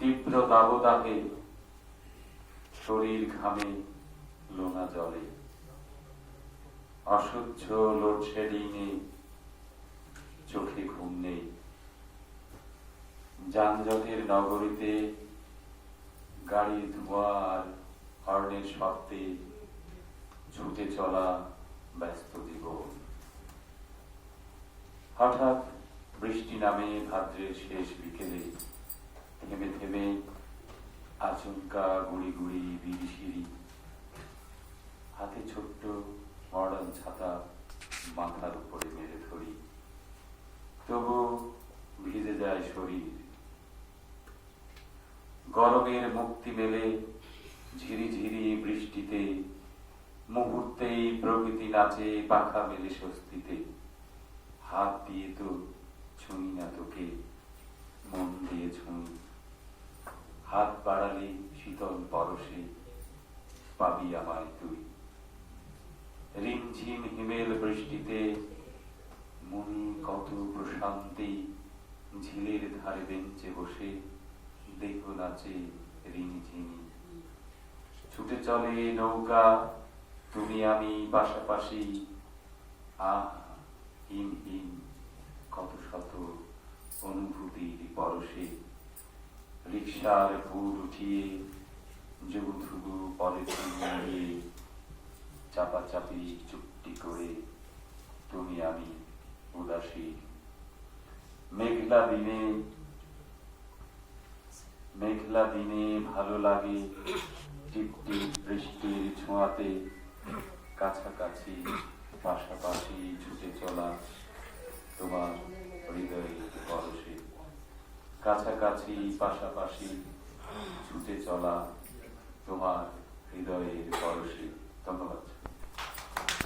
তীব্র দাবদাহে, শরীর ঘামে, লোনা জলে, অসহ্য লোডশেডিংয়ে চোখে ঘুম নেই। যানজটের নগরীতে গাড়ির ধোঁয়া আর হর্নের শব্দে ছুটে চলা ব্যস্ত জীবন। হঠাৎ বৃষ্টি নামে ভাদ্রের শেষ বিকেলে, থেমে থেমে আচমকা গুড়ি গুড়ি বিড়িশিড়ি, হাতে ছোট্ট মডার্ন ছাতা মাথার উপরে মেরে ধরি, তবু ভিজে যায় শরীর। গরমের মুক্তি মেলে ঝিরিঝিরি বৃষ্টিতে, মুহূর্তেই প্রকৃতি নাচে পাখা মেলে স্বস্তিতে। হাত দিয়ে তো ছুঁই না তোকে, মন দিয়ে ছুঁই। হাত বাড়ালে শীতল পরশে পাবি আমায় তুই। রিমঝিম হিমেল বৃষ্টিতে মনি কত প্রশান্তি, ঝিলের ধারে বেঞ্চে বসে দেখো নাচে রিমঝিমি। ছুটে চলে নৌকা, তুমি আমি পাশাপাশি। আহ হিম হিম কত শত অনুভূতির পরশে। রিকশার ভুর উঠিয়ে জবুথুবু পলিথিন মুড়িয়ে, চাপাচাপি চুপটি করে তুমি আমি উদাসী। মেঘলা দিনে ভালো লাগে টিপটিপ বৃষ্টির ছোঁয়াতে, কাছাকাছি পাশাপাশি ছুটে চলা তোমার হৃদয়ের পরশে। কাছাকাছি পাশাপাশি ছুটে চলা তোমার হৃদয়ের পরশে। ধন্যবাদ।